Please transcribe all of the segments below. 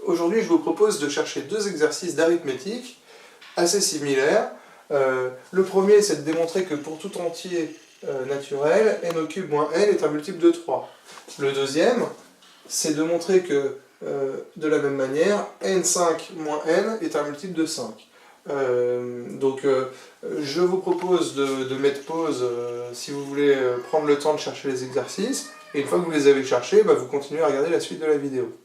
aujourd'hui, je vous propose de chercher deux exercices d'arithmétique assez similaires. Le premier, c'est de démontrer que pour tout entier naturel, n au cube moins n est un multiple de 3. Le deuxième, c'est de montrer que, de la même manière, n5 moins n est un multiple de 5. Je vous propose de mettre pause si vous voulez prendre le temps de chercher les exercices, et une fois que vous les avez cherchés, vous continuez à regarder la suite de la vidéo.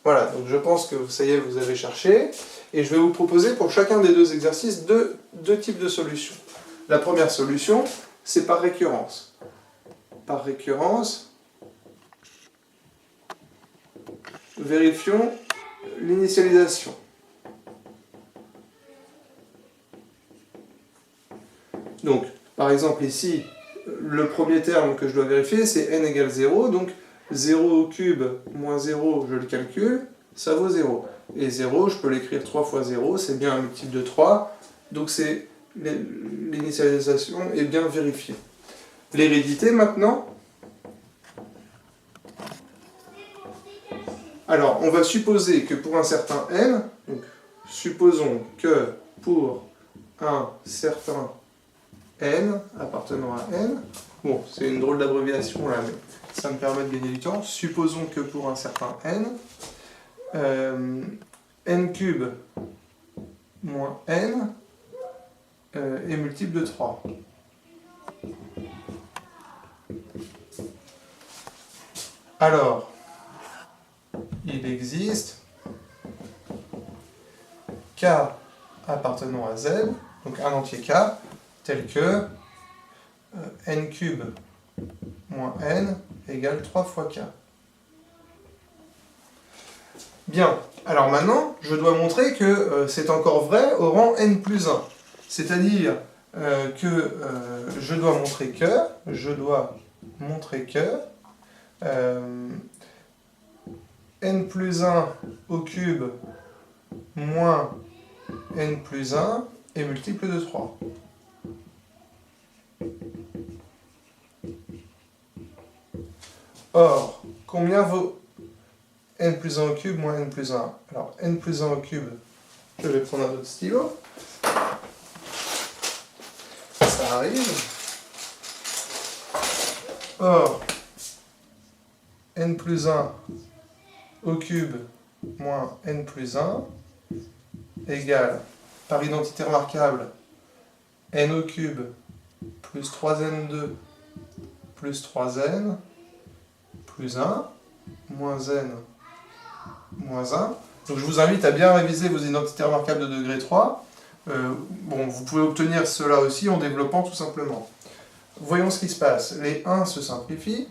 Voilà, donc je pense que ça y est, vous avez cherché, et je vais vous proposer pour chacun des deux exercices deux types de solutions. La première solution, c'est par récurrence. Par récurrence, vérifions l'initialisation. Donc, par exemple ici, le premier terme que je dois vérifier, c'est n égale 0, donc 0 au cube moins 0, je le calcule, ça vaut 0. Et 0, je peux l'écrire 3 fois 0, c'est bien un multiple de 3, donc l'initialisation est bien vérifiée. L'hérédité maintenant. Alors, on va supposer que pour un certain n, donc supposons que pour un certain n appartenant à n, bon, c'est une drôle d'abréviation là, mais ça me permet de gagner du temps. Supposons que pour un certain n, n cube moins n est multiple de 3. Alors, il existe k appartenant à z, donc un entier k, tel que n cube moins n égale 3 fois k. Bien, alors maintenant, je dois montrer que c'est encore vrai au rang n plus 1. C'est-à-dire que je dois montrer que n plus 1 au cube moins n plus 1 est multiple de 3. Or, combien vaut n plus 1 au cube moins n plus 1? Alors, n plus 1 au cube, je vais prendre un autre stylo. Ça arrive. Or, n plus 1 au cube moins n plus 1 égale, par identité remarquable, n au cube plus 3n2 plus 3n plus 1 moins n moins 1. Donc je vous invite à bien réviser vos identités remarquables de degré 3. Vous pouvez obtenir cela aussi en développant tout simplement. Voyons ce qui se passe. Les 1 se simplifient.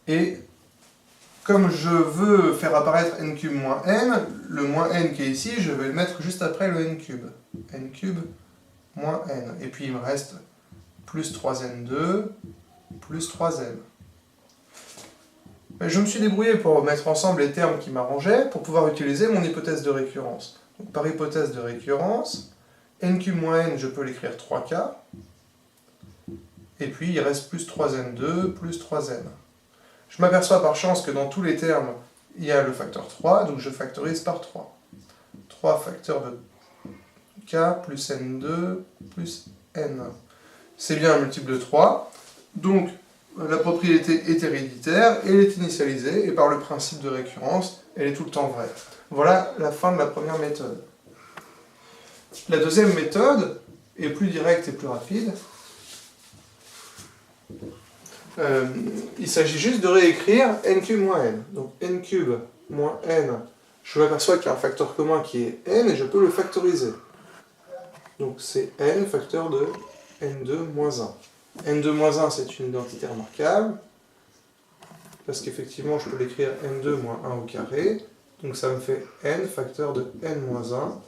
Et comme je veux faire apparaître n cube moins n, le moins n qui est ici, je vais le mettre juste après le n cube. n cube moins n. Et puis il me reste plus 3n2 plus 3n. Je me suis débrouillé pour mettre ensemble les termes qui m'arrangeaient pour pouvoir utiliser mon hypothèse de récurrence. Donc, par hypothèse de récurrence, n cube moins n, je peux l'écrire 3k. Et puis il reste plus 3n2 plus 3n. Je m'aperçois par chance que dans tous les termes, il y a le facteur 3, donc je factorise par 3. 3 facteurs de k plus n2 plus n. C'est bien un multiple de 3. Donc, la propriété est héréditaire, elle est initialisée, et par le principe de récurrence, elle est tout le temps vraie. Voilà la fin de la première méthode. La deuxième méthode est plus directe et plus rapide. Il s'agit juste de réécrire n cube moins n. Donc n cube moins n, je m'aperçois qu'il y a un facteur commun qui est n, et je peux le factoriser. Donc c'est n facteur de n2 moins 1. n2 moins 1, c'est une identité remarquable, parce qu'effectivement, je peux l'écrire n2 moins 1 au carré, donc ça me fait n facteur de n moins 1,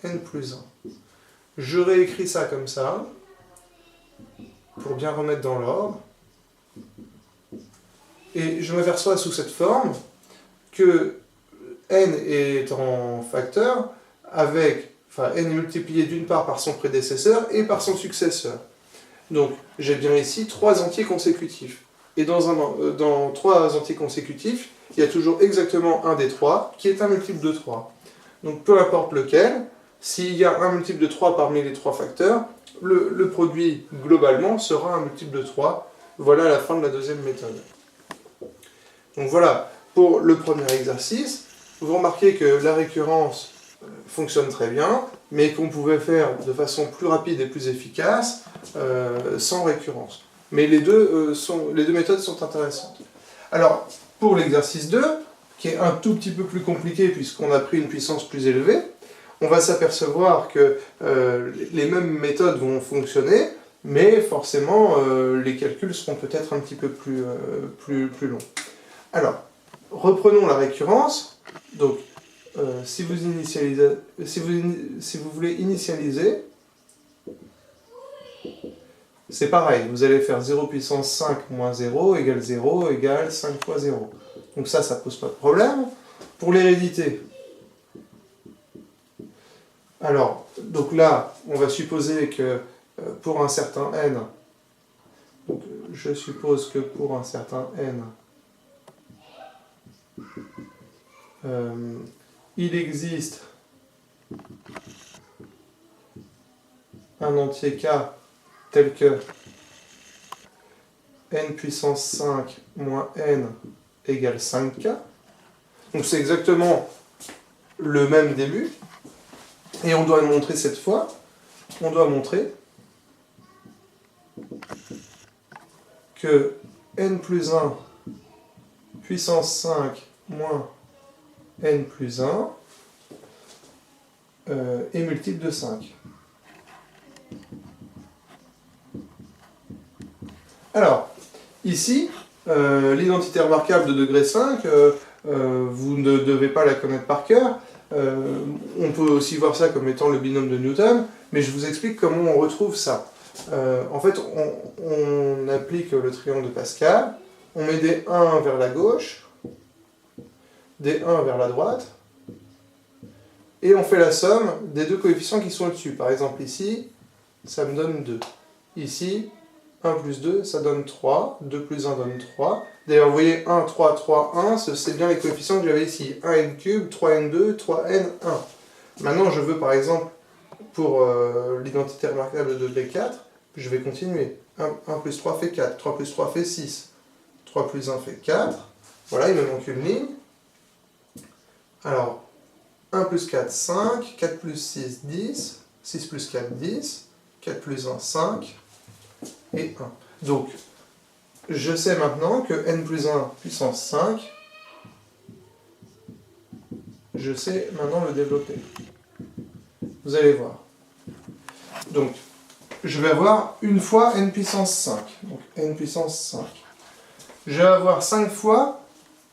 n plus 1. Je réécris ça comme ça, pour bien remettre dans l'ordre, et je m'aperçois sous cette forme que n est en facteur avec, n est multiplié d'une part par son prédécesseur et par son successeur. Donc, j'ai bien ici 3 entiers consécutifs. Et dans 3 entiers consécutifs, il y a toujours exactement un des trois qui est un multiple de 3. Donc peu importe lequel, s'il y a un multiple de 3 parmi les trois facteurs, le produit globalement sera un multiple de 3. Voilà la fin de la deuxième méthode. Donc voilà, pour le premier exercice, vous remarquez que la récurrence fonctionne très bien, mais qu'on pouvait faire de façon plus rapide et plus efficace sans récurrence. Mais les deux méthodes sont intéressantes. Alors, pour l'exercice 2, qui est un tout petit peu plus compliqué puisqu'on a pris une puissance plus élevée, on va s'apercevoir que les mêmes méthodes vont fonctionner, mais forcément les calculs seront peut-être un petit peu plus longs. Alors, reprenons la récurrence. Donc, si vous voulez initialiser, c'est pareil, vous allez faire 0 puissance 5 moins 0 égale 0 égale 5 fois 0. Donc ça pose pas de problème. Pour l'hérédité, alors, donc là, on va supposer que pour un certain n, donc je suppose que pour un certain n, il existe un entier k tel que n puissance 5 moins n égale 5k. Donc c'est exactement le même début. Et on doit montrer cette fois, on doit montrer que n plus 1 puissance 5 moins n plus 1 est multiple de 5. Alors, ici, l'identité remarquable de degré 5, vous ne devez pas la connaître par cœur. On peut aussi voir ça comme étant le binôme de Newton, mais je vous explique comment on retrouve ça. En fait, on applique le triangle de Pascal, on met des 1 vers la gauche, des 1 vers la droite, et on fait la somme des deux coefficients qui sont au-dessus. Par exemple ici, ça me donne 2. Ici, 1 plus 2, ça donne 3. 2 plus 1 donne 3. D'ailleurs, vous voyez 1, 3, 3, 1, c'est bien les coefficients que j'avais ici. 1n cube, 3n2, 3n1. Maintenant, je veux par exemple, pour l'identité remarquable de degré 4, je vais continuer. 1 plus 3 fait 4, 3 plus 3 fait 6, 3 plus 1 fait 4. Voilà, il me manque une ligne. Alors, 1 plus 4, 5, 4 plus 6, 10, 6 plus 4, 10, 4 plus 1, 5, et 1. Donc, je sais maintenant que n plus 1 puissance 5, je sais maintenant le développer. Vous allez voir. Donc, je vais avoir une fois n puissance 5. Donc, n puissance 5. Je vais avoir 5 fois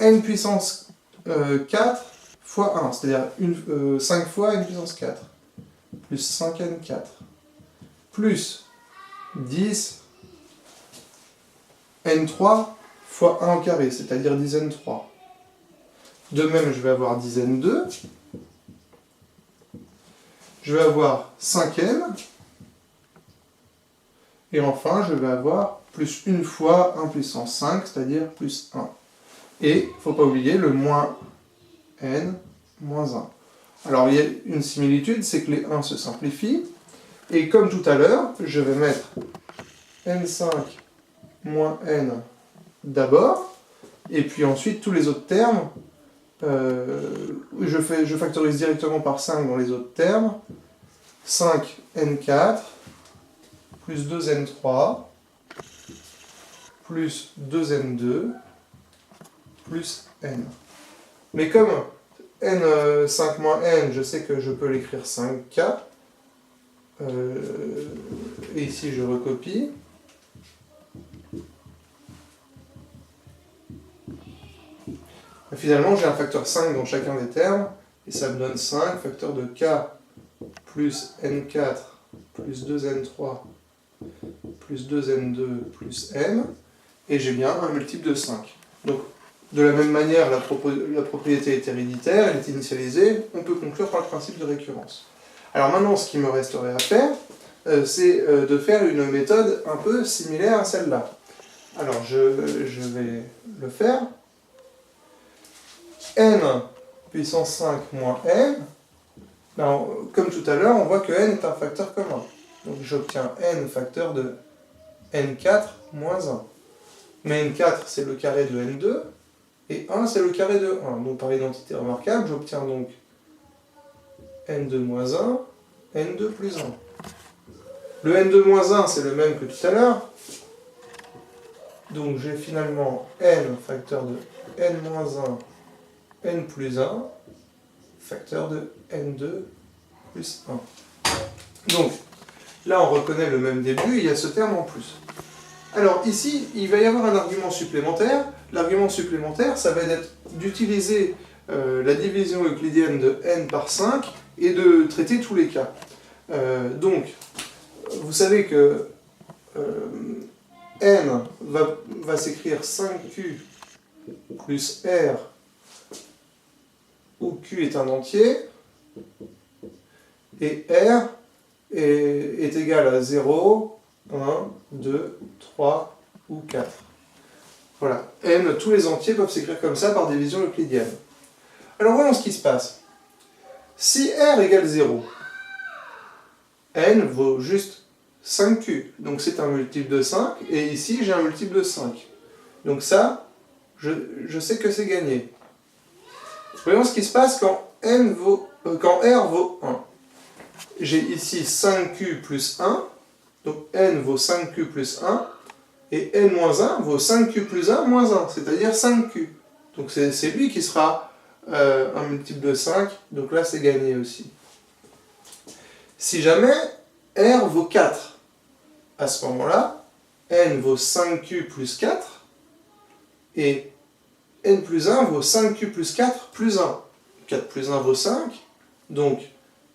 n puissance 4 fois 1, c'est-à-dire 5 fois n puissance 4, plus 5n4, plus 10 n3 fois 1 au carré, c'est-à-dire 10n3. De même, je vais avoir 10n2. Je vais avoir 5n. Et enfin, je vais avoir plus une fois 1 puissance 5, c'est-à-dire plus 1. Et, il ne faut pas oublier, le moins n moins 1. Alors, il y a une similitude, c'est que les 1 se simplifient. Et comme tout à l'heure, je vais mettre n5 moins n d'abord, et puis ensuite tous les autres termes, je factorise directement par 5 dans les autres termes, 5n4, plus 2n3, plus 2n2, plus n. Mais comme n5 moins n, je sais que je peux l'écrire 5k, et ici je recopie. Finalement, j'ai un facteur 5 dans chacun des termes, et ça me donne 5, facteur de k plus n4 plus 2n3 plus 2n2 plus n, et j'ai bien un multiple de 5. Donc, de la même manière, la propriété est héréditaire, elle est initialisée, on peut conclure par le principe de récurrence. Alors maintenant, ce qui me resterait à faire, c'est de faire une méthode un peu similaire à celle-là. Alors, je vais le faire. n puissance 5 moins n, ben, comme tout à l'heure, on voit que n est un facteur commun. Donc j'obtiens n facteur de n4 moins 1. Mais n4, c'est le carré de n2, et 1, c'est le carré de 1. Donc par identité remarquable, j'obtiens donc n2 moins 1, n2 plus 1. Le n2 moins 1, c'est le même que tout à l'heure. Donc j'ai finalement n facteur de n moins 1, n plus 1, facteur de n2 plus 1. Donc là, on reconnaît le même début, il y a ce terme en plus. Alors ici, il va y avoir un argument supplémentaire. L'argument supplémentaire, ça va être d'utiliser la division euclidienne de n par 5 et de traiter tous les cas. Donc, vous savez que n va s'écrire 5q plus r où q est un entier, et r est égal à 0, 1, 2, 3 ou 4. Voilà, n, tous les entiers peuvent s'écrire comme ça par division euclidienne. Alors voyons ce qui se passe. Si r égale 0, n vaut juste 5q, donc c'est un multiple de 5, et ici j'ai un multiple de 5. Donc ça, je sais que c'est gagné. Voyons ce qui se passe quand r vaut 1. J'ai ici 5q plus 1, donc n vaut 5q plus 1, et n moins 1 vaut 5q plus 1 moins 1, c'est-à-dire 5q. Donc c'est lui qui sera un multiple de 5, donc là c'est gagné aussi. Si jamais r vaut 4, à ce moment-là, n vaut 5q plus 4, et n plus 1 vaut 5q plus 4 plus 1. 4 plus 1 vaut 5, donc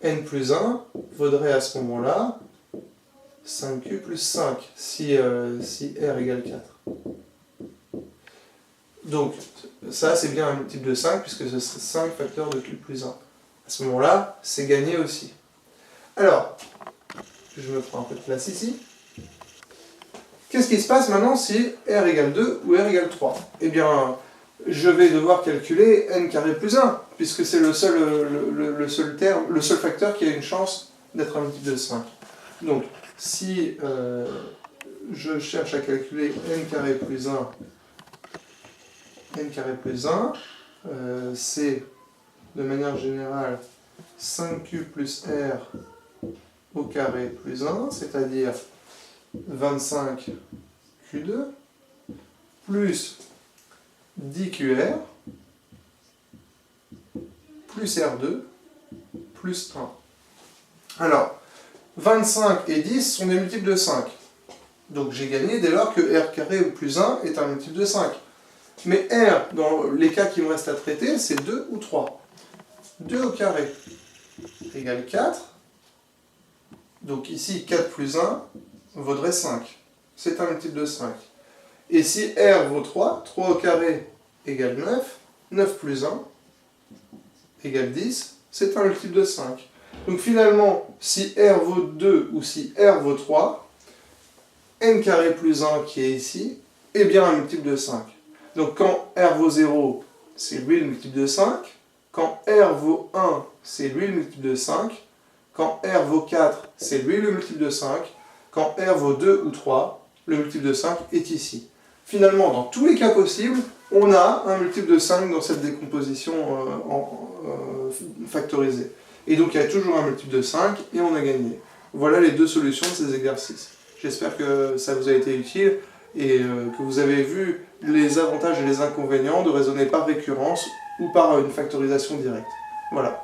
n plus 1 vaudrait à ce moment-là 5q plus 5, si r égale 4. Donc, ça c'est bien un multiple de 5, puisque ce serait 5 facteurs de q plus 1. À ce moment-là, c'est gagné aussi. Alors, je me prends un peu de place ici. Qu'est-ce qui se passe maintenant si r égale 2 ou r égale 3? Eh bien, je vais devoir calculer n carré plus 1, puisque c'est le seul facteur qui a une chance d'être un multiple de 5. Donc, si je cherche à calculer n carré plus 1, c'est de manière générale 5q plus r au carré plus 1, c'est-à-dire 25q2 plus 10qr plus r2 plus 1. Alors, 25 et 10 sont des multiples de 5. Donc j'ai gagné dès lors que r carré plus 1 est un multiple de 5. Mais r, dans les cas qui me restent à traiter, c'est 2 ou 3. 2 au carré égale 4. Donc ici, 4 plus 1 vaudrait 5. C'est un multiple de 5. Et si r vaut 3, 3 au carré égale 9. 9 plus 1 égale 10. C'est un multiple de 5. Donc finalement, si r vaut 2 ou si r vaut 3, n carré plus 1 qui est ici, est bien un multiple de 5. Donc quand r vaut 0, c'est lui le multiple de 5. Quand r vaut 1, c'est lui le multiple de 5. Quand r vaut 4, c'est lui le multiple de 5. Quand r vaut 2 ou 3, le multiple de 5 est ici. Finalement, dans tous les cas possibles, on a un multiple de 5 dans cette décomposition factorisée. Et donc il y a toujours un multiple de 5 et on a gagné. Voilà les deux solutions de ces exercices. J'espère que ça vous a été utile et que vous avez vu les avantages et les inconvénients de raisonner par récurrence ou par une factorisation directe. Voilà.